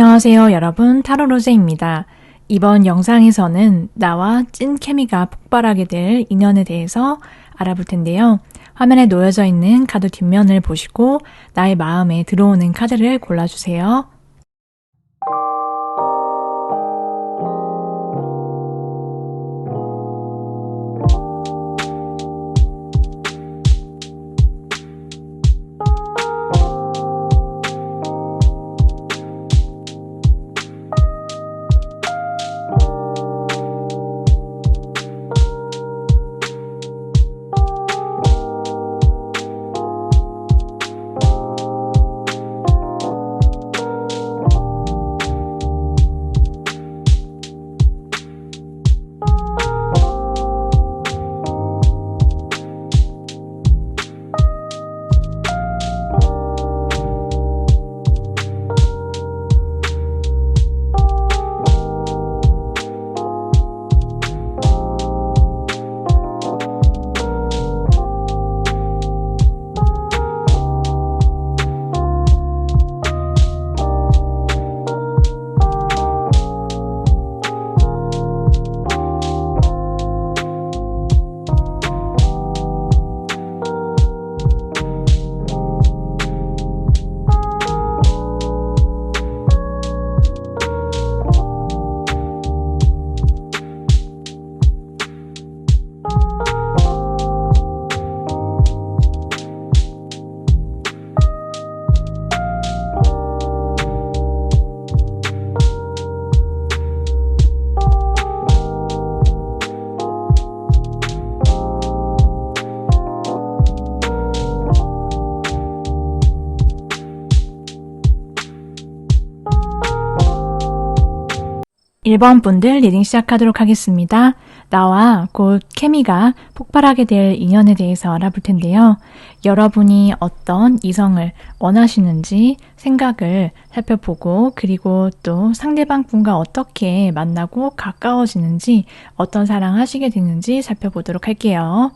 안녕하세요, 여러분. 타로로제입니다. 이번 영상에서는 나와 찐 케미가 폭발하게 될 인연에 대해서 알아볼 텐데요. 화면에 놓여져 있는 카드 뒷면을 보시고 나의 마음에 들어오는 카드를 골라주세요. 1번 분들 리딩 시작하도록 하겠습니다. 나와 곧 케미가 폭발하게 될 인연에 대해서 알아볼 텐데요. 여러분이 어떤 이성을 원하시는지 생각을 살펴보고, 그리고 또 상대방 분과 어떻게 만나고 가까워지는지, 어떤 사랑하시게 되는지 살펴보도록 할게요.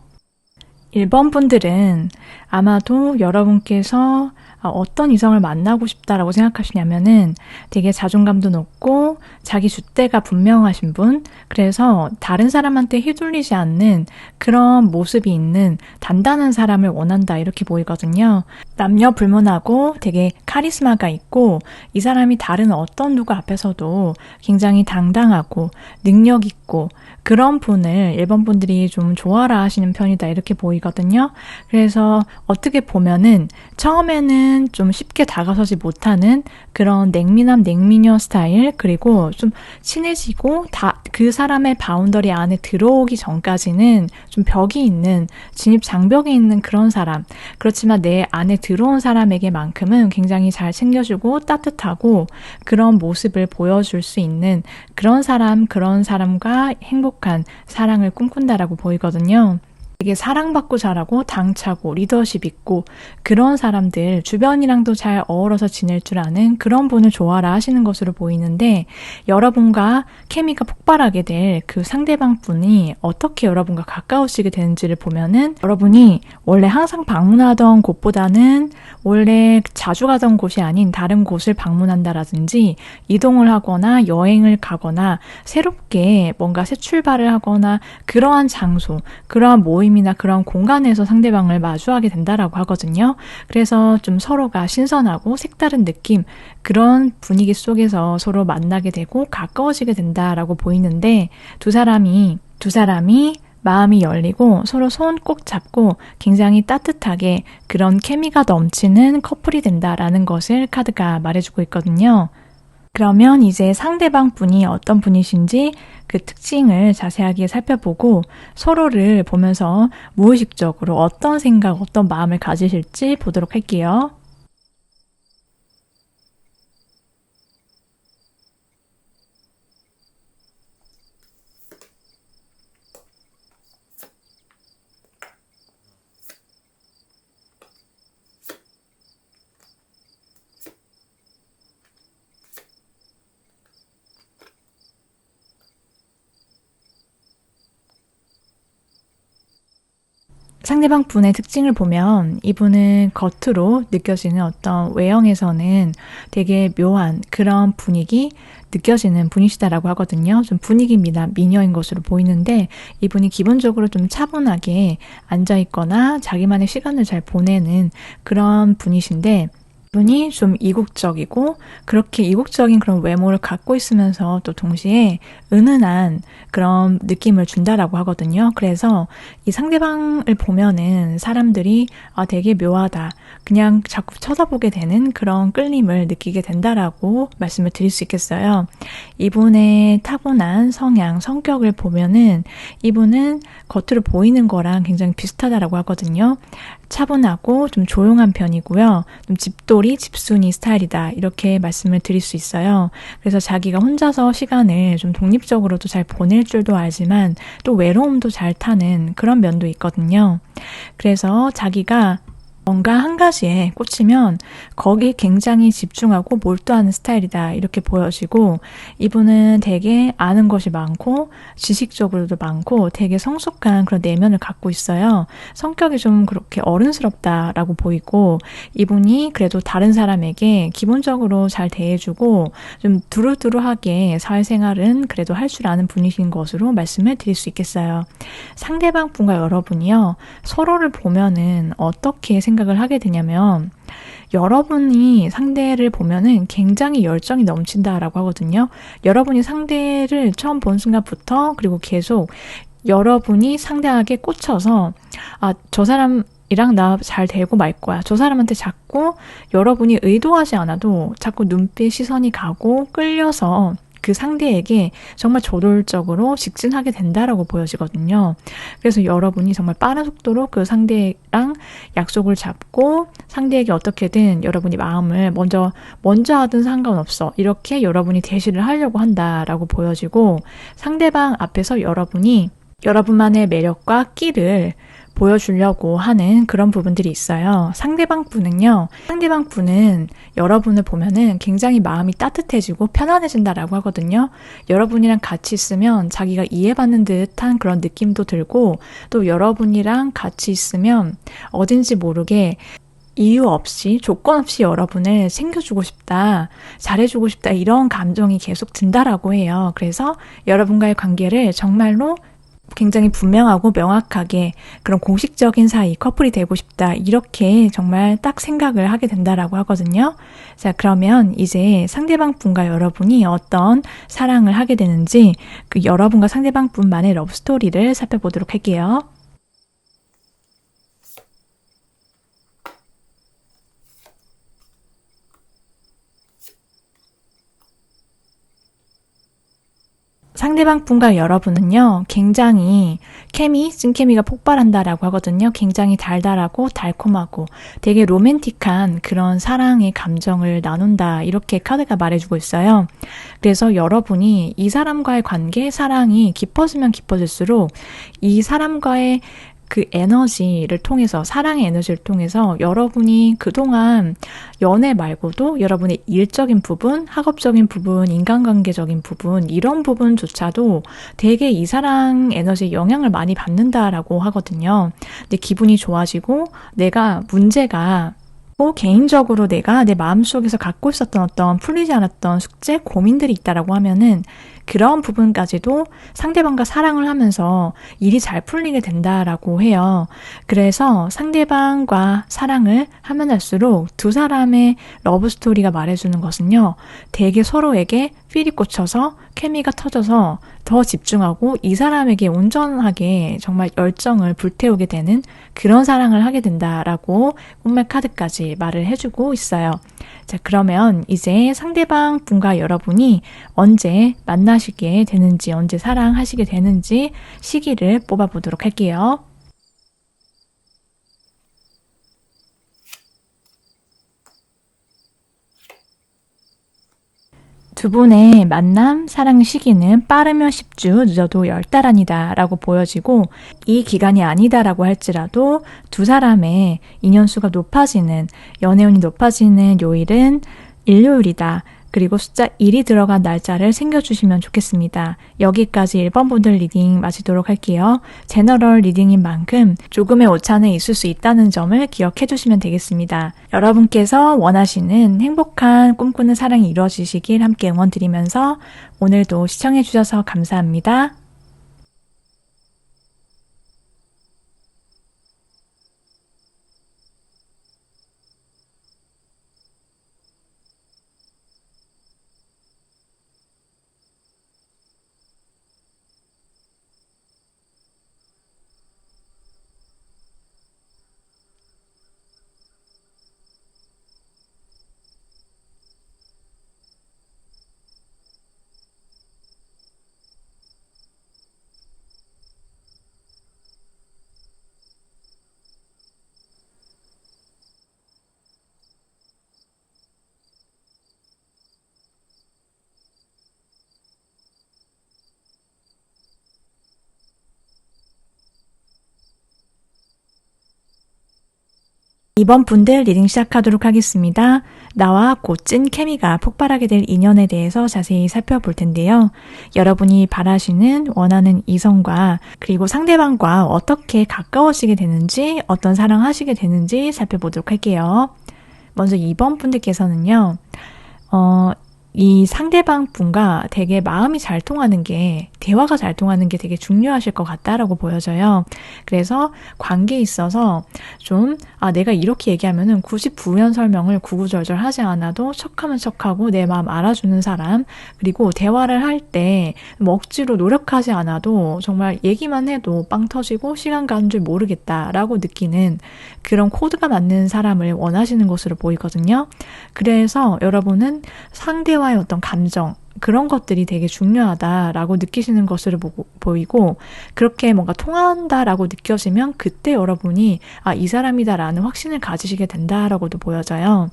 1번 분들은 아마도 여러분께서 어떤 이성을 만나고 싶다라고 생각하시냐면은 되게 자존감도 높고 자기 줏대가 분명하신 분, 그래서 다른 사람한테 휘둘리지 않는 그런 모습이 있는 단단한 사람을 원한다, 이렇게 보이거든요. 남녀 불문하고 되게 카리스마가 있고, 이 사람이 다른 어떤 누구 앞에서도 굉장히 당당하고 능력 있고, 그런 분을 1번 분들이 좀 좋아라 하시는 편이다, 이렇게 보이거든요. 그래서 어떻게 보면은 처음에는 좀 쉽게 다가서지 못하는 그런 냉미남 냉미녀 스타일, 그리고 좀 친해지고 그 사람의 바운더리 안에 들어오기 전까지는 좀 벽이 있는, 진입 장벽이 있는 그런 사람, 그렇지만 내 안에 들어온 사람에게만큼은 굉장히 잘 챙겨주고 따뜻하고 그런 모습을 보여줄 수 있는 그런 사람과 행복한 사랑을 꿈꾼다라고 보이거든요. 되게 사랑받고 잘하고 당차고 리더십 있고 그런 사람들, 주변이랑도 잘 어우러서 지낼 줄 아는 그런 분을 좋아라 하시는 것으로 보이는데, 여러분과 케미가 폭발하게 될 그 상대방 분이 어떻게 여러분과 가까우시게 되는지를 보면은, 여러분이 원래 항상 방문하던 곳보다는 원래 자주 가던 곳이 아닌 다른 곳을 방문한다라든지, 이동을 하거나 여행을 가거나 새롭게 뭔가 새 출발을 하거나, 그러한 장소, 그러한 모임이나 그런 공간에서 상대방을 마주하게 된다라고 하거든요. 그래서 좀 서로가 신선하고 색다른 느낌, 그런 분위기 속에서 서로 만나게 되고 가까워지게 된다라고 보이는데, 두 사람이 마음이 열리고 서로 손 꼭 잡고 굉장히 따뜻하게 그런 케미가 넘치는 커플이 된다라는 것을 카드가 말해주고 있거든요. 그러면 이제 상대방 분이 어떤 분이신지 그 특징을 자세하게 살펴보고 서로를 보면서 무의식적으로 어떤 생각, 어떤 마음을 가지실지 보도록 할게요. 상대방 분의 특징을 보면 이분은 겉으로 느껴지는 어떤 외형에서는 되게 묘한 그런 분위기 느껴지는 분이시다라고 하거든요. 좀 분위기 미녀인 것으로 보이는데 이분이 기본적으로 좀 차분하게 앉아있거나 자기만의 시간을 잘 보내는 그런 분이신데 분이 좀 이국적이고 그렇게 이국적인 그런 외모를 갖고 있으면서 또 동시에 은은한 그런 느낌을 준다라고 하거든요. 그래서 이 상대방을 보면은 사람들이 되게 묘하다. 그냥 자꾸 쳐다보게 되는 그런 끌림을 느끼게 된다라고 말씀을 드릴 수 있겠어요. 이분의 타고난 성향, 성격을 보면은 이분은 겉으로 보이는 거랑 굉장히 비슷하다라고 하거든요. 차분하고 좀 조용한 편이고요. 좀 집돌이, 집순이 스타일이다. 이렇게 말씀을 드릴 수 있어요. 그래서 자기가 혼자서 시간을 좀 독립적으로도 잘 보낼 줄도 알지만 또 외로움도 잘 타는 그런 면도 있거든요. 그래서 자기가 뭔가 한 가지에 꽂히면 거기에 굉장히 집중하고 몰두하는 스타일이다 이렇게 보여지고 이분은 되게 아는 것이 많고 지식적으로도 많고 되게 성숙한 그런 내면을 갖고 있어요. 성격이 좀 그렇게 어른스럽다라고 보이고 이분이 그래도 다른 사람에게 기본적으로 잘 대해주고 좀 두루두루하게 사회생활은 그래도 할 줄 아는 분이신 것으로 말씀을 드릴 수 있겠어요. 상대방 분과 여러분이요 서로를 보면은 어떻게 생각을 하게 되냐면 여러분이 상대를 보면은 굉장히 열정이 넘친다라고 하거든요. 여러분이 상대를 처음 본 순간부터 그리고 계속 여러분이 상대에게 꽂혀서 저 사람이랑 나 잘 되고 말 거야. 저 사람한테 자꾸 여러분이 의도하지 않아도 자꾸 눈빛 시선이 가고 끌려서 그 상대에게 정말 저돌적으로 직진하게 된다라고 보여지거든요. 그래서 여러분이 정말 빠른 속도로 그 상대랑 약속을 잡고 상대에게 어떻게든 여러분이 마음을 먼저 하든 상관없어. 이렇게 여러분이 대시를 하려고 한다라고 보여지고 상대방 앞에서 여러분이 여러분만의 매력과 끼를 보여주려고 하는 그런 부분들이 있어요. 상대방 분은 여러분을 보면은 굉장히 마음이 따뜻해지고 편안해진다라고 하거든요. 여러분이랑 같이 있으면 자기가 이해받는 듯한 그런 느낌도 들고 또 여러분이랑 같이 있으면 어딘지 모르게 이유 없이 조건 없이 여러분을 챙겨주고 싶다, 잘해주고 싶다 이런 감정이 계속 든다라고 해요. 그래서 여러분과의 관계를 정말로 굉장히 분명하고 명확하게 그런 공식적인 사이, 커플이 되고 싶다 이렇게 정말 딱 생각을 하게 된다라고 하거든요. 자, 그러면 이제 상대방 분과 여러분이 어떤 사랑을 하게 되는지 그 여러분과 상대방 분만의 러브스토리를 살펴보도록 할게요. 상대방 분과 여러분은요, 굉장히 찐케미가 폭발한다라고 하거든요. 굉장히 달달하고 달콤하고 되게 로맨틱한 그런 사랑의 감정을 나눈다. 이렇게 카드가 말해주고 있어요. 그래서 여러분이 이 사람과의 관계, 사랑이 깊어지면 깊어질수록 이 사람과의 그 에너지를 통해서 사랑의 에너지를 통해서 여러분이 그동안 연애 말고도 여러분의 일적인 부분, 학업적인 부분, 인간관계적인 부분 이런 부분조차도 되게 이 사랑 에너지에 영향을 많이 받는다라고 하거든요. 근데 기분이 좋아지고 내가 문제가 개인적으로 내가 내 마음속에서 갖고 있었던 어떤 풀리지 않았던 숙제, 고민들이 있다라고 하면은 그런 부분까지도 상대방과 사랑을 하면서 일이 잘 풀리게 된다라고 해요. 그래서 상대방과 사랑을 하면 할수록 두 사람의 러브스토리가 말해주는 것은요. 되게 서로에게 필이 꽂혀서 케미가 터져서 더 집중하고 이 사람에게 온전하게 정말 열정을 불태우게 되는 그런 사랑을 하게 된다라고 꿈말 카드까지 말을 해주고 있어요. 자, 그러면 이제 상대방 분과 여러분이 언제 만나시게 되는지, 언제 사랑하시게 되는지 시기를 뽑아보도록 할게요. 두 분의 만남, 사랑 시기는 빠르면 10주, 늦어도 10달 아니다 라고 보여지고 이 기간이 아니다라고 할지라도 두 사람의 인연수가 높아지는, 연애운이 높아지는 요일은 일요일이다. 그리고 숫자 1이 들어간 날짜를 챙겨주시면 좋겠습니다. 여기까지 1번 분들 리딩 마치도록 할게요. 제너럴 리딩인 만큼 조금의 오차는 있을 수 있다는 점을 기억해 주시면 되겠습니다. 여러분께서 원하시는 행복한 꿈꾸는 사랑이 이루어지시길 함께 응원드리면서 오늘도 시청해 주셔서 감사합니다. 이번 분들 리딩 시작하도록 하겠습니다. 나와 곧 찐 케미가 폭발하게 될 인연에 대해서 자세히 살펴볼 텐데요. 여러분이 바라시는 원하는 이성과 그리고 상대방과 어떻게 가까워지게 되는지 어떤 사랑하시게 되는지 살펴보도록 할게요. 먼저 2번 분들께서는요. 이 상대방 분과 되게 마음이 잘 통하는 게, 대화가 잘 통하는 게 되게 중요하실 것 같다라고 보여져요. 그래서 관계에 있어서 좀, 내가 이렇게 얘기하면은 굳이 부연 설명을 구구절절 하지 않아도 척하면 척하고 내 마음 알아주는 사람, 그리고 대화를 할 때 억지로 노력하지 않아도 정말 얘기만 해도 빵 터지고 시간 가는 줄 모르겠다라고 느끼는 그런 코드가 맞는 사람을 원하시는 것으로 보이거든요. 그래서 여러분은 상대와의 어떤 감정, 그런 것들이 되게 중요하다라고 느끼시는 것으로 보이고, 그렇게 뭔가 통한다라고 느껴지면 그때 여러분이 이 사람이다라는 확신을 가지시게 된다라고도 보여져요.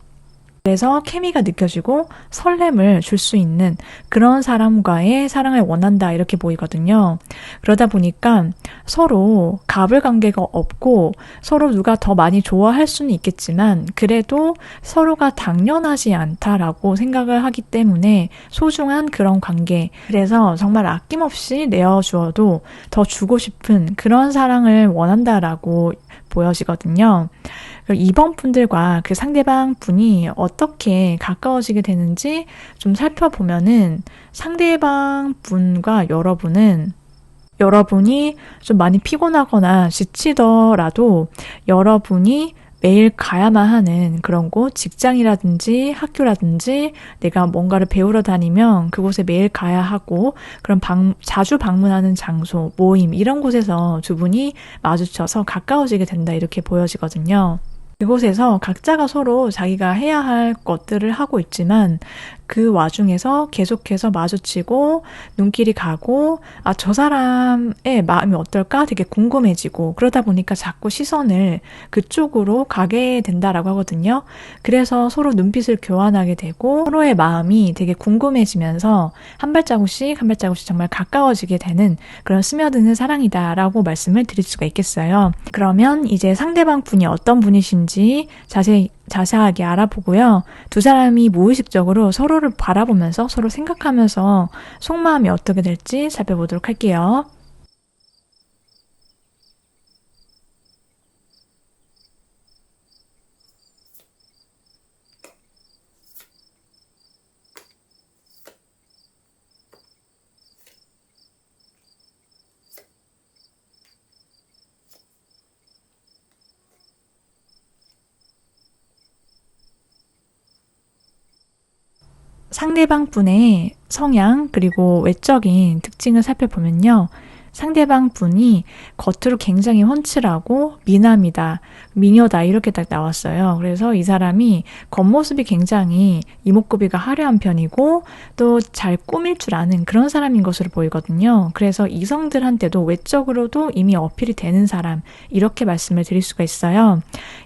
그래서 케미가 느껴지고 설렘을 줄 수 있는 그런 사람과의 사랑을 원한다 이렇게 보이거든요. 그러다 보니까 서로 갑을 관계가 없고 서로 누가 더 많이 좋아할 수는 있겠지만 그래도 서로가 당연하지 않다라고 생각을 하기 때문에 소중한 그런 관계, 그래서 정말 아낌없이 내어주어도 더 주고 싶은 그런 사랑을 원한다라고 보여지거든요. 2번 분들과 그 상대방 분이 어떻게 가까워지게 되는지 좀 살펴보면은 상대방 분과 여러분이 좀 많이 피곤하거나 지치더라도 여러분이 매일 가야만 하는 그런 곳, 직장이라든지 학교라든지 내가 뭔가를 배우러 다니면 그곳에 매일 가야 하고 그런 자주 방문하는 장소, 모임 이런 곳에서 두 분이 마주쳐서 가까워지게 된다 이렇게 보여지거든요. 그곳에서 각자가 서로 자기가 해야 할 것들을 하고 있지만 그 와중에서 계속해서 마주치고 눈길이 가고 저 사람의 마음이 어떨까 되게 궁금해지고 그러다 보니까 자꾸 시선을 그쪽으로 가게 된다라고 하거든요. 그래서 서로 눈빛을 교환하게 되고 서로의 마음이 되게 궁금해지면서 한 발자국씩 정말 가까워지게 되는 그런 스며드는 사랑이다라고 말씀을 드릴 수가 있겠어요. 그러면 이제 상대방 분이 어떤 분이신지 자세하게 알아보고요. 두 사람이 무의식적으로 서로를 바라보면서 서로 생각하면서 속마음이 어떻게 될지 살펴보도록 할게요. 상대방 분의 성향 그리고 외적인 특징을 살펴보면요. 상대방 분이 겉으로 굉장히 훤칠하고 미남이다, 미녀다 이렇게 딱 나왔어요. 그래서 이 사람이 겉모습이 굉장히 이목구비가 화려한 편이고 또 잘 꾸밀 줄 아는 그런 사람인 것으로 보이거든요. 그래서 이성들한테도 외적으로도 이미 어필이 되는 사람 이렇게 말씀을 드릴 수가 있어요.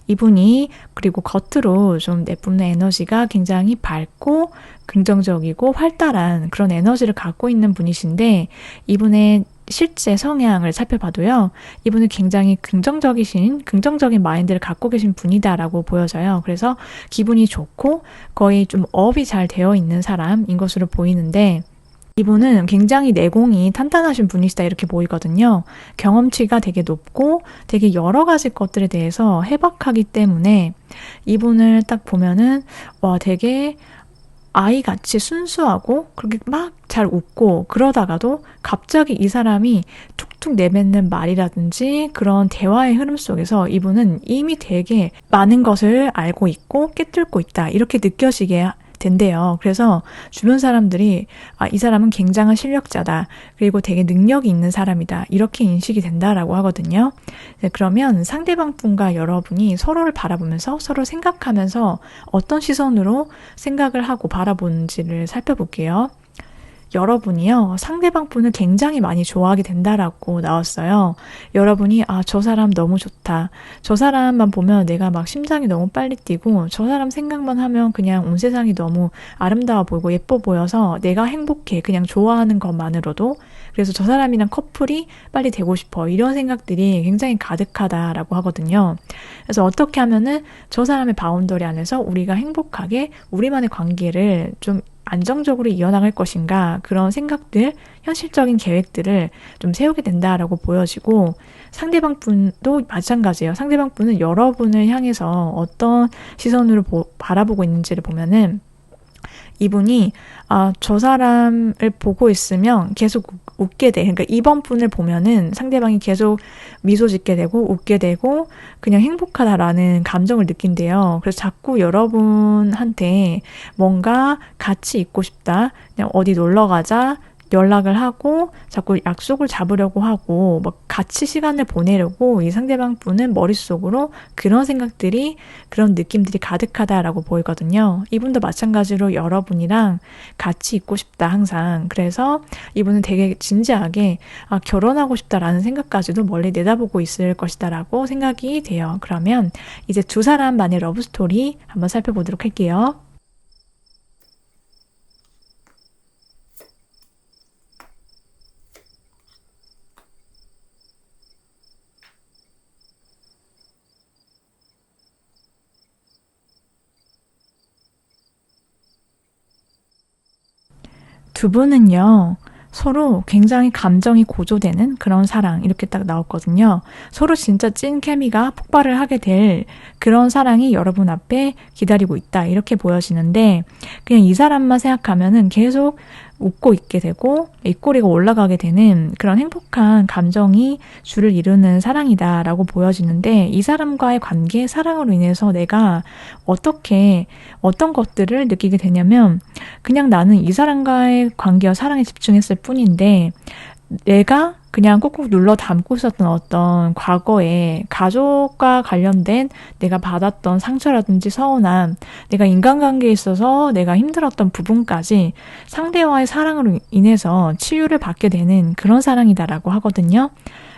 이분이 그리고 겉으로 좀 내뿜는 에너지가 굉장히 밝고 긍정적이고 활달한 그런 에너지를 갖고 있는 분이신데 이분의 실제 성향을 살펴봐도요, 이분은 굉장히 긍정적인 마인드를 갖고 계신 분이다라고 보여져요. 그래서 기분이 좋고 거의 좀 업이 잘 되어 있는 사람인 것으로 보이는데, 이분은 굉장히 내공이 탄탄하신 분이시다 이렇게 보이거든요. 경험치가 되게 높고 되게 여러 가지 것들에 대해서 해박하기 때문에 이분을 딱 보면은 와, 되게 아이같이 순수하고 그렇게 막 잘 웃고, 그러다가도 갑자기 이 사람이 툭툭 내뱉는 말이라든지 그런 대화의 흐름 속에서 이분은 이미 되게 많은 것을 알고 있고 깨뚫고 있다 이렇게 느껴지게 된대요. 그래서 주변 사람들이 이 사람은 굉장한 실력자다, 그리고 되게 능력이 있는 사람이다 이렇게 인식이 된다라고 하거든요. 네, 그러면 상대방 분과 여러분이 서로를 바라보면서 서로 생각하면서 어떤 시선으로 생각을 하고 바라보는지를 살펴볼게요. 여러분이요, 상대방 분을 굉장히 많이 좋아하게 된다라고 나왔어요. 여러분이, 저 사람 너무 좋다. 저 사람만 보면 내가 막 심장이 너무 빨리 뛰고, 저 사람 생각만 하면 그냥 온 세상이 너무 아름다워 보이고 예뻐 보여서 내가 행복해. 그냥 좋아하는 것만으로도. 그래서 저 사람이랑 커플이 빨리 되고 싶어. 이런 생각들이 굉장히 가득하다라고 하거든요. 그래서 어떻게 하면은 저 사람의 바운더리 안에서 우리가 행복하게 우리만의 관계를 좀 안정적으로 이어나갈 것인가, 그런 생각들, 현실적인 계획들을 좀 세우게 된다라고 보여지고, 상대방 분도 마찬가지예요. 상대방 분은 여러분을 향해서 어떤 시선으로 바라보고 있는지를 보면은 이분이 저 사람을 보고 있으면 계속 웃게 돼. 그러니까 이번 분을 보면은 상대방이 계속 미소 짓게 되고 웃게 되고 그냥 행복하다라는 감정을 느낀대요. 그래서 자꾸 여러분한테 뭔가 같이 있고 싶다, 그냥 어디 놀러 가자, 연락을 하고 자꾸 약속을 잡으려고 하고 막 같이 시간을 보내려고 이 상대방 분은 머릿속으로 그런 생각들이, 그런 느낌들이 가득하다라고 보이거든요. 이분도 마찬가지로 여러분이랑 같이 있고 싶다 항상. 그래서 이분은 되게 진지하게 결혼하고 싶다라는 생각까지도 멀리 내다보고 있을 것이다라고 생각이 돼요. 그러면 이제 두 사람만의 러브 스토리 한번 살펴보도록 할게요. 두 분은요, 서로 굉장히 감정이 고조되는 그런 사랑, 이렇게 딱 나왔거든요. 서로 진짜 찐 케미가 폭발을 하게 될 그런 사랑이 여러분 앞에 기다리고 있다, 이렇게 보여지는데, 그냥 이 사람만 생각하면은 계속 웃고 있게 되고 입꼬리가 올라가게 되는 그런 행복한 감정이 주를 이루는 사랑이다라고 보여지는데, 이 사람과의 관계, 사랑으로 인해서 내가 어떤 것들을 느끼게 되냐면, 그냥 나는 이 사람과의 관계와 사랑에 집중했을 뿐인데, 내가 그냥 꾹꾹 눌러 담고 있었던 어떤 과거에 가족과 관련된 내가 받았던 상처라든지 서운함, 내가 인간관계에 있어서 내가 힘들었던 부분까지 상대와의 사랑으로 인해서 치유를 받게 되는 그런 사랑이다라고 하거든요.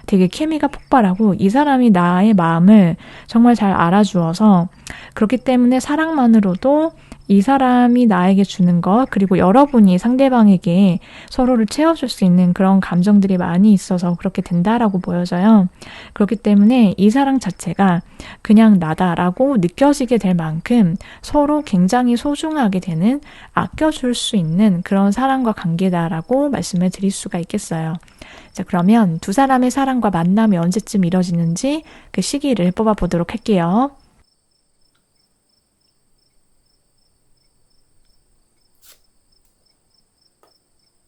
되게 케미가 폭발하고 이 사람이 나의 마음을 정말 잘 알아주어서, 그렇기 때문에 사랑만으로도 이 사람이 나에게 주는 것, 그리고 여러분이 상대방에게 서로를 채워줄 수 있는 그런 감정들이 많이 있어서 그렇게 된다라고 보여져요. 그렇기 때문에 이 사랑 자체가 그냥 나다라고 느껴지게 될 만큼 서로 굉장히 소중하게 되는, 아껴줄 수 있는 그런 사랑과 관계다라고 말씀을 드릴 수가 있겠어요. 자, 그러면 두 사람의 사랑과 만남이 언제쯤 이뤄지는지 그 시기를 뽑아보도록 할게요.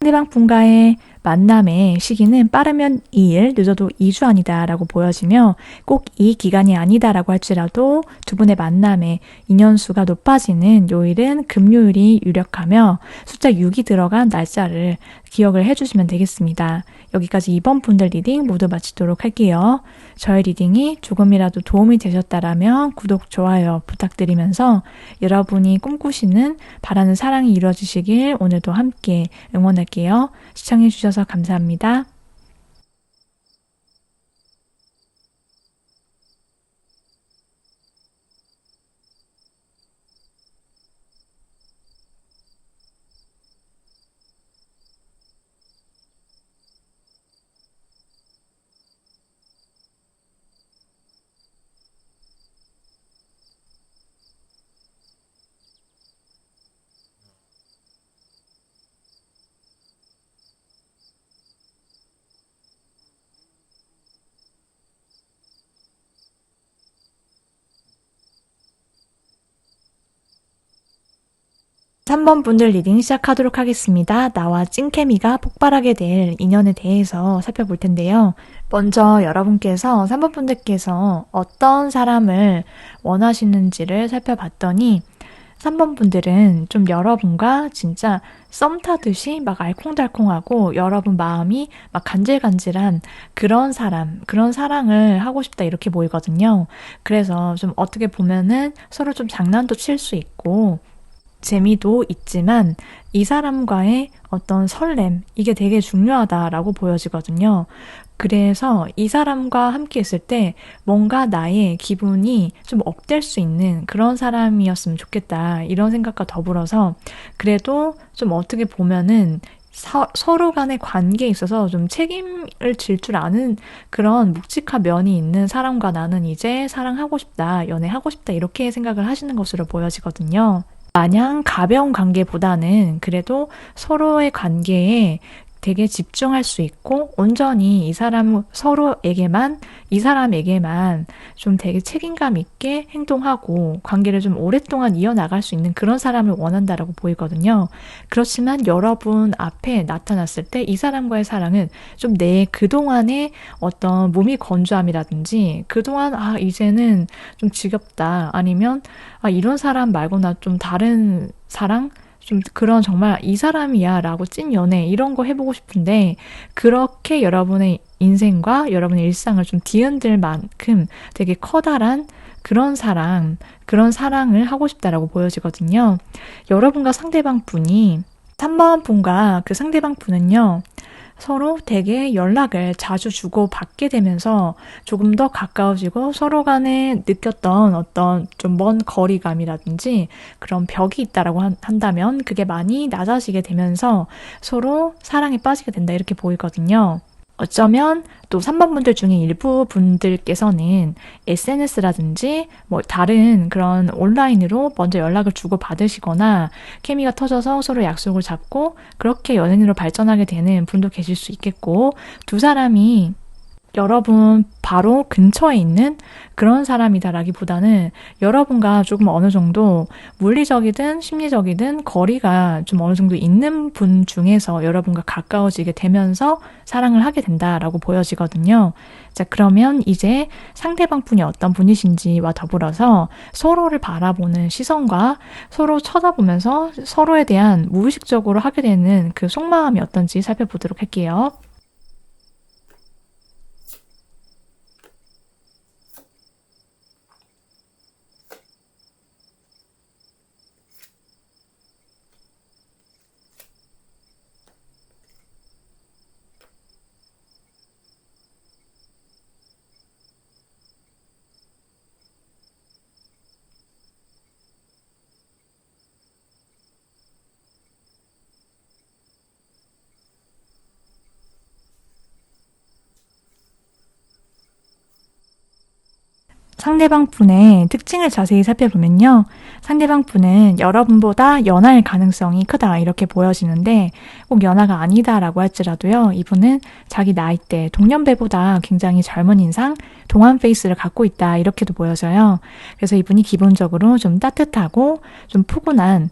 상대방 분과의 만남의 시기는 빠르면 2일, 늦어도 2주 아니다라고 보여지며, 꼭 이 기간이 아니다라고 할지라도 두 분의 만남의 인연수가 높아지는 요일은 금요일이 유력하며, 숫자 6이 들어간 날짜를 기억을 해주시면 되겠습니다. 여기까지 이번 분들 리딩 모두 마치도록 할게요. 저의 리딩이 조금이라도 도움이 되셨다라면 구독, 좋아요 부탁드리면서, 여러분이 꿈꾸시는 바라는 사랑이 이루어지시길 오늘도 함께 응원할게요. 시청해주셔서 감사합니다. 3번 분들 리딩 시작하도록 하겠습니다. 나와 찐케미가 폭발하게 될 인연에 대해서 살펴볼 텐데요. 먼저 여러분께서 3번 분들께서 어떤 사람을 원하시는지를 살펴봤더니 3번 분들은 좀 여러분과 진짜 썸 타듯이 막 알콩달콩하고 여러분 마음이 막 간질간질한 그런 사람, 그런 사랑을 하고 싶다 이렇게 보이거든요. 그래서 좀 어떻게 보면은 서로 좀 장난도 칠 수 있고 재미도 있지만 이 사람과의 어떤 설렘, 이게 되게 중요하다라고 보여지거든요. 그래서 이 사람과 함께 있을 때 뭔가 나의 기분이 좀 업될 수 있는 그런 사람이었으면 좋겠다. 이런 생각과 더불어서 그래도 좀 어떻게 보면은 서로 간의 관계에 있어서 좀 책임을 질 줄 아는 그런 묵직한 면이 있는 사람과 나는 이제 사랑하고 싶다, 연애하고 싶다 이렇게 생각을 하시는 것으로 보여지거든요. 마냥 가벼운 관계보다는 그래도 서로의 관계에 되게 집중할 수 있고 온전히 이 사람에게만 좀 되게 책임감 있게 행동하고 관계를 좀 오랫동안 이어나갈 수 있는 그런 사람을 원한다라고 보이거든요. 그렇지만 여러분 앞에 나타났을 때 이 사람과의 사랑은 좀 내 그동안의 어떤 몸이 건조함이라든지 그동안 이제는 좀 지겹다 아니면 이런 사람 말고 나 좀 다른 사랑? 좀 그런 정말 이 사람이야 라고 찐 연애 이런 거 해보고 싶은데 그렇게 여러분의 인생과 여러분의 일상을 좀 뒤흔들 만큼 되게 커다란 그런 사랑을 하고 싶다라고 보여지거든요. 여러분과 상대방 분이 3번 분과 그 상대방 분은요. 서로 되게 연락을 자주 주고받게 되면서 조금 더 가까워지고 서로 간에 느꼈던 어떤 좀 먼 거리감이라든지 그런 벽이 있다라고 한다면 그게 많이 낮아지게 되면서 서로 사랑에 빠지게 된다 이렇게 보이거든요. 어쩌면 또 3번 분들 중에 일부 분들께서는 SNS라든지 뭐 다른 그런 온라인으로 먼저 연락을 주고 받으시거나 케미가 터져서 서로 약속을 잡고 그렇게 연인으로 발전하게 되는 분도 계실 수 있겠고 두 사람이 여러분 바로 근처에 있는 그런 사람이다라기보다는 여러분과 조금 어느 정도 물리적이든 심리적이든 거리가 좀 어느 정도 있는 분 중에서 여러분과 가까워지게 되면서 사랑을 하게 된다라고 보여지거든요. 자, 그러면 이제 상대방 분이 어떤 분이신지와 더불어서 서로를 바라보는 시선과 서로 쳐다보면서 서로에 대한 무의식적으로 하게 되는 그 속마음이 어떤지 살펴보도록 할게요. 상대방 분의 특징을 자세히 살펴보면요. 상대방 분은 여러분보다 연하일 가능성이 크다 이렇게 보여지는데 꼭 연하가 아니다라고 할지라도요. 이분은 자기 나이대, 동년배보다 굉장히 젊은 인상, 동안 페이스를 갖고 있다 이렇게도 보여져요. 그래서 이분이 기본적으로 좀 따뜻하고 좀 포근한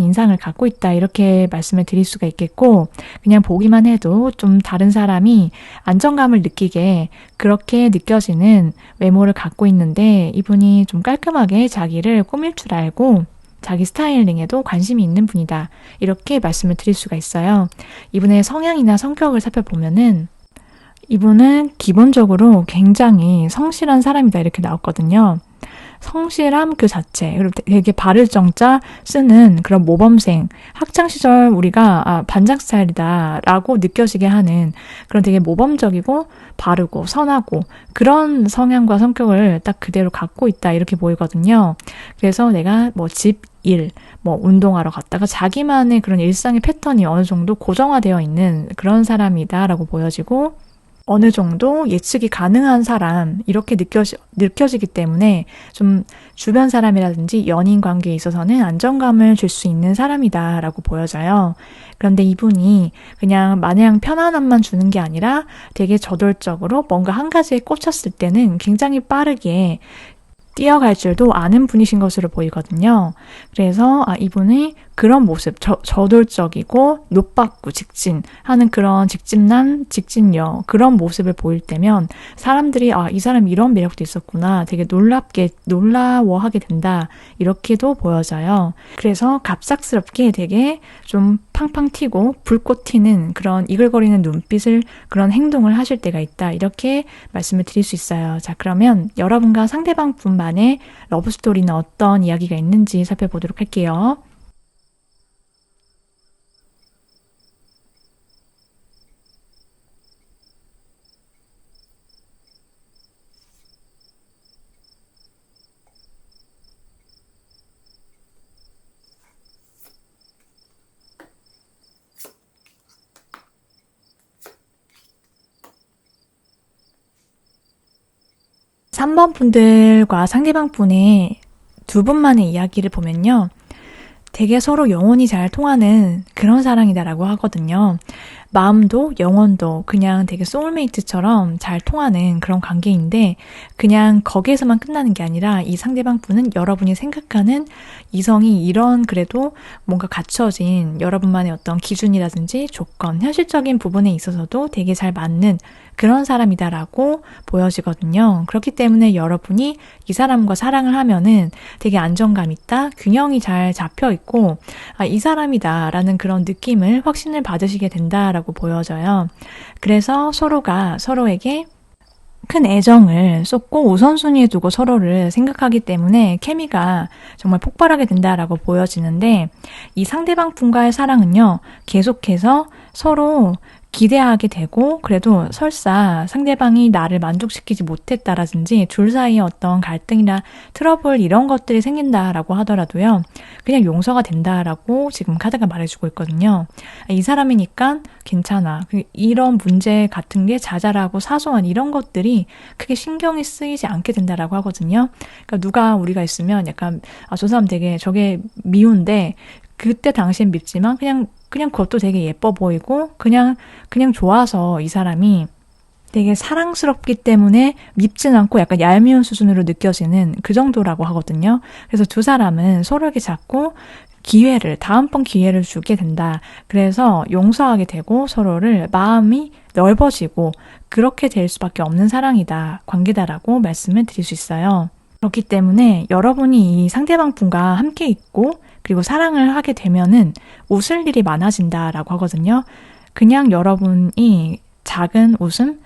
인상을 갖고 있다 이렇게 말씀을 드릴 수가 있겠고 그냥 보기만 해도 좀 다른 사람이 안정감을 느끼게 그렇게 느껴지는 외모를 갖고 있는데 이분이 좀 깔끔하게 자기를 꾸밀 줄 알고 자기 스타일링에도 관심이 있는 분이다 이렇게 말씀을 드릴 수가 있어요. 이분의 성향이나 성격을 살펴보면은 이분은 기본적으로 굉장히 성실한 사람이다 이렇게 나왔거든요. 성실함 그 자체, 그리고 되게 바를 정자 쓰는 그런 모범생, 학창시절 우리가 반장 스타일이다 라고 느껴지게 하는 그런 되게 모범적이고 바르고 선하고 그런 성향과 성격을 딱 그대로 갖고 있다 이렇게 보이거든요. 그래서 내가 뭐 집, 일, 뭐 운동하러 갔다가 자기만의 그런 일상의 패턴이 어느 정도 고정화되어 있는 그런 사람이다 라고 보여지고 어느 정도 예측이 가능한 사람 이렇게 느껴지기 때문에 좀 주변 사람이라든지 연인 관계에 있어서는 안정감을 줄 수 있는 사람이다 라고 보여져요. 그런데 이분이 그냥 마냥 편안함만 주는 게 아니라 되게 저돌적으로 뭔가 한 가지에 꽂혔을 때는 굉장히 빠르게 뛰어갈 줄도 아는 분이신 것으로 보이거든요. 그래서 이분이 그런 모습, 저돌적이고 노빠꾸 직진하는 그런 직진남, 직진녀 그런 모습을 보일 때면 사람들이 이 사람이 이런 매력도 있었구나 되게 놀라워하게 된다 이렇게도 보여져요. 그래서 갑작스럽게 되게 좀 팡팡 튀고 불꽃 튀는 그런 이글거리는 눈빛을 그런 행동을 하실 때가 있다 이렇게 말씀을 드릴 수 있어요. 자, 그러면 여러분과 상대방 분만의 러브스토리는 어떤 이야기가 있는지 살펴보도록 할게요. 3번 분들과 상대방 분의 두 분만의 이야기를 보면요. 되게 서로 영혼이 잘 통하는 그런 사랑이다라고 하거든요. 마음도 영혼도 그냥 되게 소울메이트처럼 잘 통하는 그런 관계인데 그냥 거기에서만 끝나는 게 아니라 이 상대방 분은 여러분이 생각하는 이성이 이런 그래도 뭔가 갖춰진 여러분만의 어떤 기준이라든지 조건, 현실적인 부분에 있어서도 되게 잘 맞는 그런 사람이다라고 보여지거든요. 그렇기 때문에 여러분이 이 사람과 사랑을 하면은 되게 안정감 있다, 균형이 잘 잡혀 있고 이 사람이다라는 그런 느낌을 확신을 받으시게 된다라고 보여져요. 그래서 서로가 서로에게 큰 애정을 쏟고 우선순위에 두고 서로를 생각하기 때문에 케미가 정말 폭발하게 된다라고 보여지는데 이 상대방 분과의 사랑은요. 계속해서 서로 기대하게 되고 그래도 설사 상대방이 나를 만족시키지 못했다라든지 둘 사이에 어떤 갈등이나 트러블 이런 것들이 생긴다라고 하더라도요. 그냥 용서가 된다라고 지금 카드가 말해주고 있거든요. 이 사람이니까 괜찮아. 이런 문제 같은 게 자잘하고 사소한 이런 것들이 크게 신경이 쓰이지 않게 된다라고 하거든요. 그러니까 누가 우리가 있으면 약간 저 사람 되게 저게 미운데 그때 당시엔 밉지만 그냥 그것도 되게 예뻐 보이고 그냥 좋아서 이 사람이 되게 사랑스럽기 때문에 밉진 않고 약간 얄미운 수준으로 느껴지는 그 정도라고 하거든요. 그래서 두 사람은 서로에게 자꾸 다음번 기회를 주게 된다. 그래서 용서하게 되고 서로를 마음이 넓어지고 그렇게 될 수밖에 없는 사랑이다, 관계다라고 말씀을 드릴 수 있어요. 그렇기 때문에 여러분이 이 상대방 분과 함께 있고 그리고 사랑을 하게 되면은 웃을 일이 많아진다라고 하거든요. 그냥 여러분이 작은 웃음?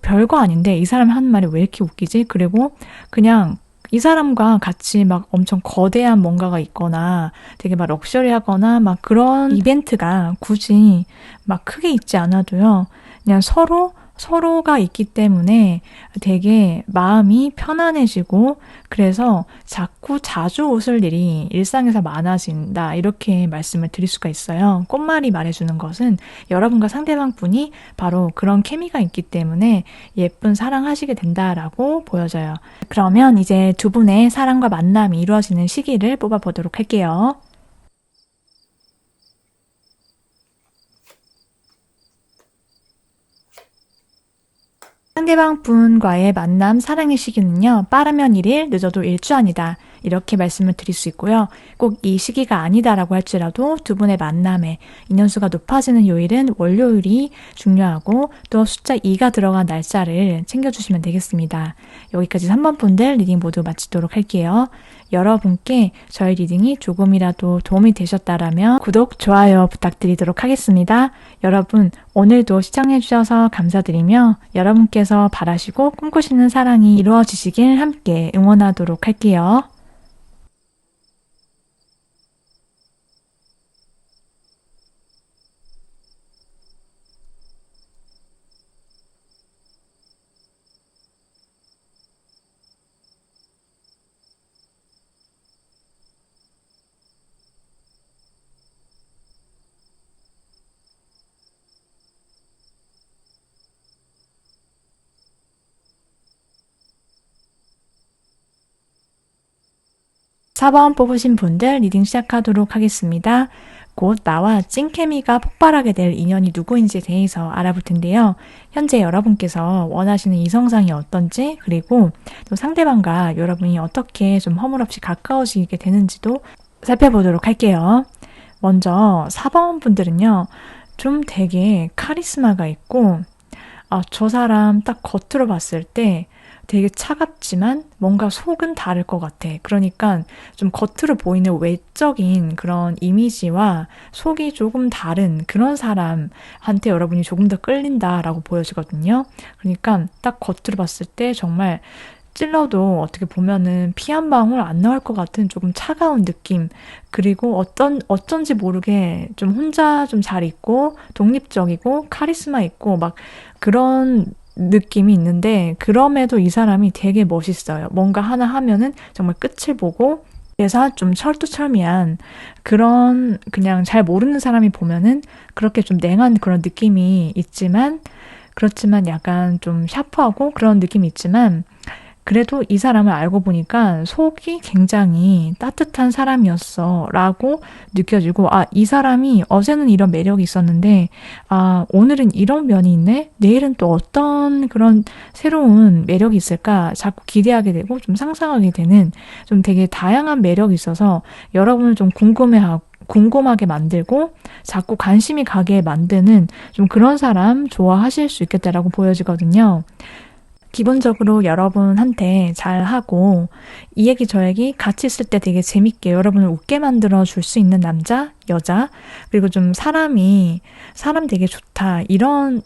별거 아닌데 이 사람이 하는 말이 왜 이렇게 웃기지? 그리고 그냥 이 사람과 같이 막 엄청 거대한 뭔가가 있거나 되게 막 럭셔리하거나 막 그런 이벤트가 굳이 막 크게 있지 않아도요. 그냥 서로가 있기 때문에 되게 마음이 편안해지고 그래서 자주 웃을 일이 일상에서 많아진다 이렇게 말씀을 드릴 수가 있어요. 꽃말이 말해주는 것은 여러분과 상대방 분이 바로 그런 케미가 있기 때문에 예쁜 사랑하시게 된다라고 보여져요. 그러면 이제 두 분의 사랑과 만남이 이루어지는 시기를 뽑아보도록 할게요. 상대방 분과의 만남, 사랑의 시기는요. 빠르면 1일, 늦어도 일주안이다. 이렇게 말씀을 드릴 수 있고요. 꼭 이 시기가 아니다라고 할지라도 두 분의 만남에 인연수가 높아지는 요일은 월요일이 중요하고 또 숫자 2가 들어간 날짜를 챙겨주시면 되겠습니다. 여기까지 3번 분들 리딩 모두 마치도록 할게요. 여러분께 저희 리딩이 조금이라도 도움이 되셨다라면 구독, 좋아요 부탁드리도록 하겠습니다. 여러분 오늘도 시청해주셔서 감사드리며 여러분께서 바라시고 꿈꾸시는 사랑이 이루어지시길 함께 응원하도록 할게요. 4번 뽑으신 분들 리딩 시작하도록 하겠습니다. 곧 나와 찐케미가 폭발하게 될 인연이 누구인지에 대해서 알아볼 텐데요. 현재 여러분께서 원하시는 이성상이 어떤지 그리고 또 상대방과 여러분이 어떻게 좀 허물없이 가까워지게 되는지도 살펴보도록 할게요. 먼저 4번 분들은요, 좀 되게 카리스마가 있고, 저 사람 딱 겉으로 봤을 때 되게 차갑지만 뭔가 속은 다를 것 같아. 그러니까 좀 겉으로 보이는 외적인 그런 이미지와 속이 조금 다른 그런 사람한테 여러분이 조금 더 끌린다라고 보여지거든요. 그러니까 딱 겉으로 봤을 때 정말 찔러도 어떻게 보면은 피 한 방울 안 나올 것 같은 조금 차가운 느낌. 그리고 어쩐지 모르게 좀 혼자 좀 잘 있고, 독립적이고, 카리스마 있고, 막 그런 느낌이 있는데, 그럼에도 이 사람이 되게 멋있어요. 뭔가 하나 하면은 정말 끝을 보고, 그래서 좀 철두철미한 그런 그냥 잘 모르는 사람이 보면은 그렇게 좀 냉한 그런 느낌이 있지만, 그렇지만 약간 좀 샤프하고 그런 느낌이 있지만, 그래도 이 사람을 알고 보니까 속이 굉장히 따뜻한 사람이었어 라고 느껴지고, 이 사람이 어제는 이런 매력이 있었는데, 오늘은 이런 면이 있네? 내일은 또 어떤 그런 새로운 매력이 있을까? 자꾸 기대하게 되고 좀 상상하게 되는 좀 되게 다양한 매력이 있어서 여러분을 좀 궁금하게 만들고 자꾸 관심이 가게 만드는 좀 그런 사람 좋아하실 수 있겠다라고 보여지거든요. 기본적으로 여러분한테 잘하고 이 얘기 저 얘기 같이 있을 때 되게 재밌게 여러분을 웃게 만들어 줄 수 있는 남자, 여자, 그리고 좀 사람 되게 좋다. 이런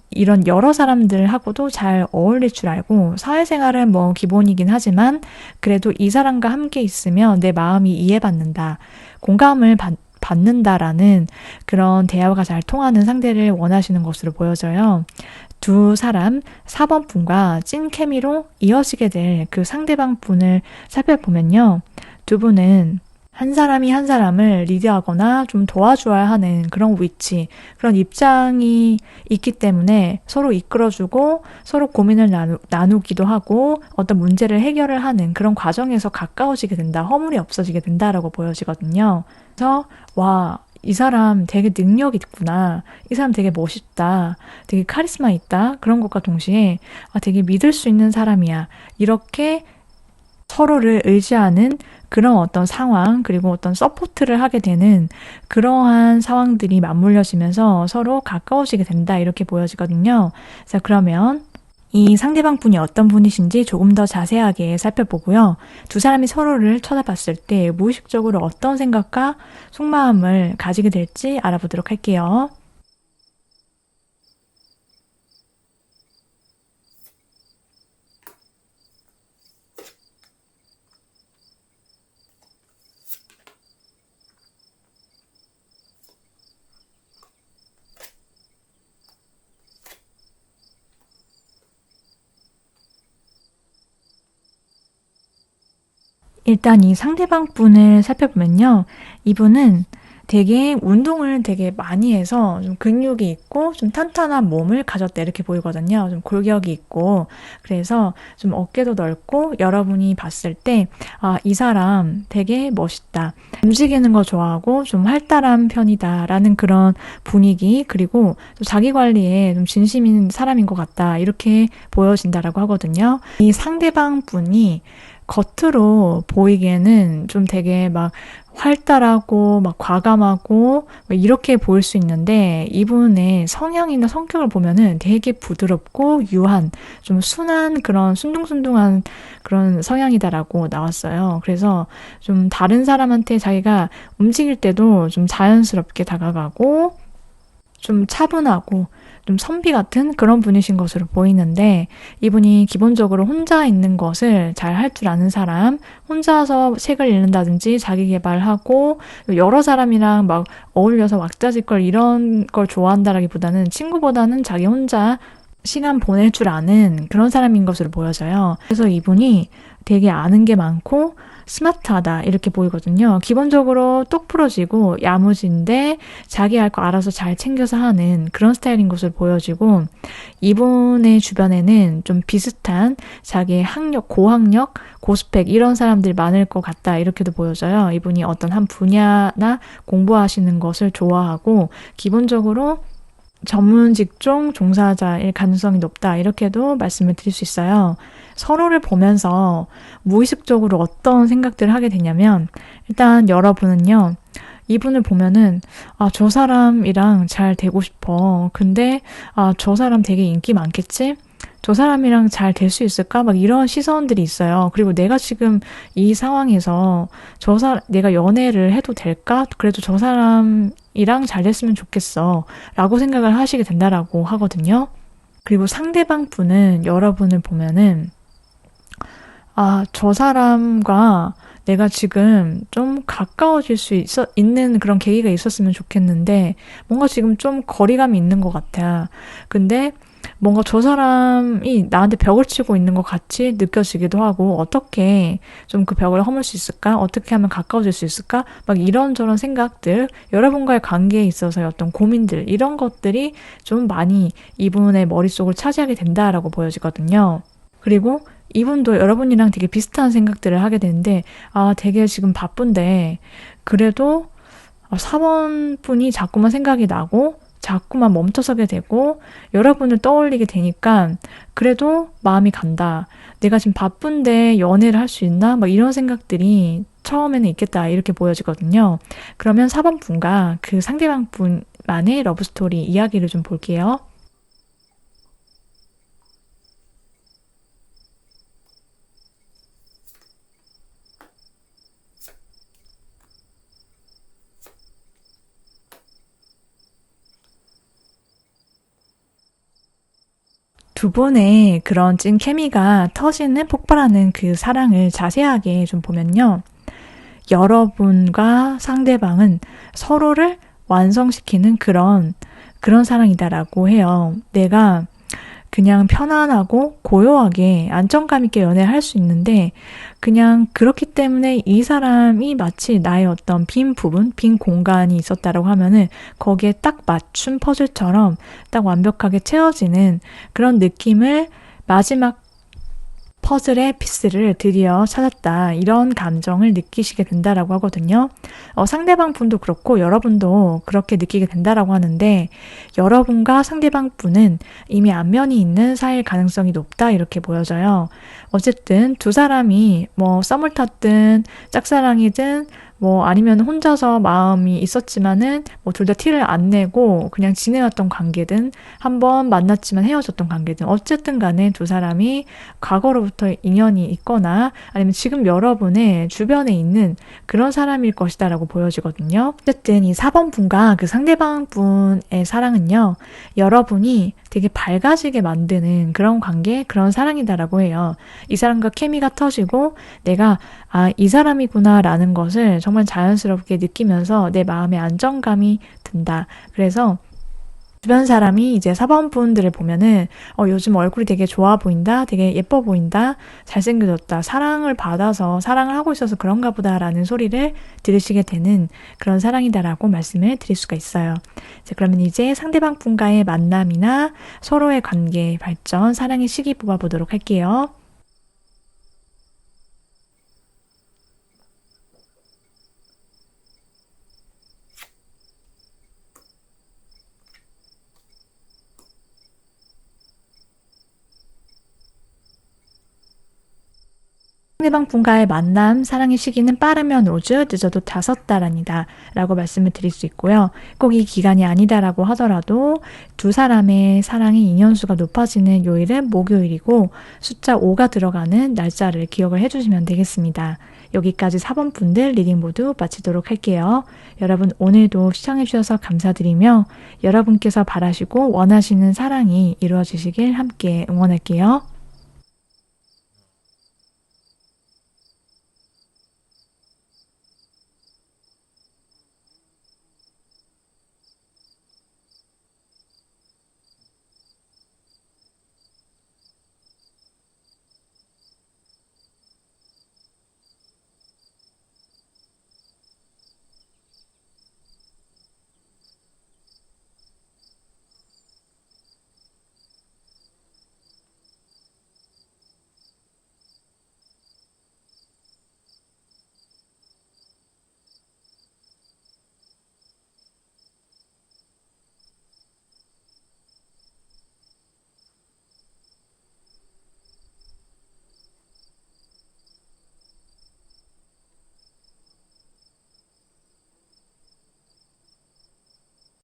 여러 사람들하고도 잘 어울릴 줄 알고 사회생활은 뭐 기본이긴 하지만 그래도 이 사람과 함께 있으면 내 마음이 이해받는다. 공감을 받는다라는 그런 대화가 잘 통하는 상대를 원하시는 것으로 보여져요. 두 사람 4번 분과 찐 케미로 이어지게 될 그 상대방 분을 살펴보면요. 두 분은 한 사람이 한 사람을 리드하거나 좀 도와줘야 하는 그런 위치, 그런 입장이 있기 때문에 서로 이끌어주고 서로 고민을 나누기도 하고 어떤 문제를 해결을 하는 그런 과정에서 가까워지게 된다, 허물이 없어지게 된다라고 보여지거든요. 그래서 이 사람 되게 능력 있구나. 이 사람 되게 멋있다. 되게 카리스마 있다. 그런 것과 동시에 되게 믿을 수 있는 사람이야. 이렇게 서로를 의지하는 그런 어떤 상황, 그리고 어떤 서포트를 하게 되는 그러한 상황들이 맞물려지면서 서로 가까워지게 된다. 이렇게 보여지거든요. 자, 그러면 이 상대방 분이 어떤 분이신지 조금 더 자세하게 살펴보고요. 두 사람이 서로를 쳐다봤을 때 무의식적으로 어떤 생각과 속마음을 가지게 될지 알아보도록 할게요. 일단 이 상대방 분을 살펴보면요. 이분은 되게 운동을 되게 많이 해서 좀 근육이 있고 좀 탄탄한 몸을 가졌다 이렇게 보이거든요. 좀 골격이 있고 그래서 좀 어깨도 넓고 여러분이 봤을 때 이 사람 되게 멋있다. 움직이는 거 좋아하고 좀 활달한 편이다라는 그런 분위기 그리고 또 자기 관리에 좀 진심인 사람인 것 같다 이렇게 보여진다라고 하거든요. 이 상대방 분이 겉으로 보이기에는 좀 되게 막 활달하고 막 과감하고 막 이렇게 보일 수 있는데 이분의 성향이나 성격을 보면은 되게 부드럽고 유한 좀 순한 그런 순둥순둥한 그런 성향이다라고 나왔어요. 그래서 좀 다른 사람한테 자기가 움직일 때도 좀 자연스럽게 다가가고 좀 차분하고 좀 선비 같은 그런 분이신 것으로 보이는데 이분이 기본적으로 혼자 있는 것을 잘 할 줄 아는 사람, 혼자서 책을 읽는다든지 자기 개발하고 여러 사람이랑 막 어울려서 왁자지껄 이런 걸 좋아한다라기보다는 친구보다는 자기 혼자 시간 보낼 줄 아는 그런 사람인 것으로 보여져요. 그래서 이분이 되게 아는 게 많고 스마트하다 이렇게 보이거든요. 기본적으로 똑부러지고 야무진데 자기 할 거 알아서 잘 챙겨서 하는 그런 스타일인 것으로 보여지고 이분의 주변에는 좀 비슷한 자기의 학력, 고학력, 고스펙 이런 사람들이 많을 것 같다 이렇게도 보여져요. 이분이 어떤 한 분야나 공부하시는 것을 좋아하고 기본적으로 전문 직종 종사자일 가능성이 높다. 이렇게도 말씀을 드릴 수 있어요. 서로를 보면서 무의식적으로 어떤 생각들을 하게 되냐면 일단 여러분은요. 이분을 보면은 저 사람이랑 잘 되고 싶어. 근데 저 사람 되게 인기 많겠지? 저 사람이랑 잘 될 수 있을까? 막 이런 시선들이 있어요. 그리고 내가 지금 이 상황에서 내가 연애를 해도 될까? 그래도 저 사람이랑 잘 됐으면 좋겠어. 라고 생각을 하시게 된다라고 하거든요. 그리고 상대방 분은 여러분을 보면은 저 사람과 내가 지금 좀 가까워질 수 있는 그런 계기가 있었으면 좋겠는데 뭔가 지금 좀 거리감이 있는 것 같아. 근데 뭔가 저 사람이 나한테 벽을 치고 있는 것 같이 느껴지기도 하고 어떻게 좀 그 벽을 허물 수 있을까? 어떻게 하면 가까워질 수 있을까? 막 이런저런 생각들, 여러분과의 관계에 있어서의 어떤 고민들 이런 것들이 좀 많이 이분의 머릿속을 차지하게 된다라고 보여지거든요. 그리고 이분도 여러분이랑 되게 비슷한 생각들을 하게 되는데 되게 지금 바쁜데 그래도 4번 분이 자꾸만 생각이 나고 자꾸만 멈춰서게 되고 여러분을 떠올리게 되니까 그래도 마음이 간다. 내가 지금 바쁜데 연애를 할 수 있나? 막 이런 생각들이 처음에는 있겠다. 이렇게 보여지거든요. 그러면 4번 분과 그 상대방 분만의 러브스토리 이야기를 좀 볼게요. 두 분의 그런 찐 케미가 터지는 폭발하는 그 사랑을 자세하게 좀 보면요. 여러분과 상대방은 서로를 완성시키는 그런 사랑이다라고 해요. 내가 그냥 편안하고 고요하게 안정감 있게 연애를 할 수 있는데 그냥 그렇기 때문에 이 사람이 마치 나의 어떤 빈 부분, 빈 공간이 있었다라고 하면은 거기에 딱 맞춤 퍼즐처럼 딱 완벽하게 채워지는 그런 느낌을 마지막 퍼즐의 피스를 드디어 찾았다. 이런 감정을 느끼시게 된다라고 하거든요. 상대방 분도 그렇고 여러분도 그렇게 느끼게 된다라고 하는데 여러분과 상대방 분은 이미 안면이 있는 사이일 가능성이 높다 이렇게 보여져요. 어쨌든 두 사람이 뭐 썸을 탔든 짝사랑이든 뭐 아니면 혼자서 마음이 있었지만은 뭐 둘 다 티를 안 내고 그냥 지내왔던 관계든 한번 만났지만 헤어졌던 관계든 어쨌든 간에 두 사람이 과거로부터 인연이 있거나 아니면 지금 여러분의 주변에 있는 그런 사람일 것이다라고 보여지거든요. 어쨌든 이 4번 분과 그 상대방 분의 사랑은요. 여러분이 되게 밝아지게 만드는 그런 관계, 그런 사랑이다라고 해요. 이 사람과 케미가 터지고 내가 이 사람이구나라는 것을 정말 자연스럽게 느끼면서 내 마음에 안정감이 든다. 그래서 주변 사람이 이제 4번 분들을 보면은 요즘 얼굴이 되게 좋아 보인다, 되게 예뻐 보인다, 잘생겨졌다, 사랑을 받아서 사랑을 하고 있어서 그런가 보다라는 소리를 들으시게 되는 그런 사랑이다라고 말씀을 드릴 수가 있어요. 그러면 이제 상대방 분과의 만남이나 서로의 관계 발전, 사랑의 시기 뽑아보도록 할게요. 상대방 분과의 만남, 사랑의 시기는 빠르면 5주, 늦어도 5달 아니다 라고 말씀을 드릴 수 있고요. 꼭 이 기간이 아니다라고 하더라도 두 사람의 사랑의 인연수가 높아지는 요일은 목요일이고 숫자 5가 들어가는 날짜를 기억을 해주시면 되겠습니다. 여기까지 4번 분들 리딩 모두 마치도록 할게요. 여러분 오늘도 시청해주셔서 감사드리며 여러분께서 바라시고 원하시는 사랑이 이루어지시길 함께 응원할게요.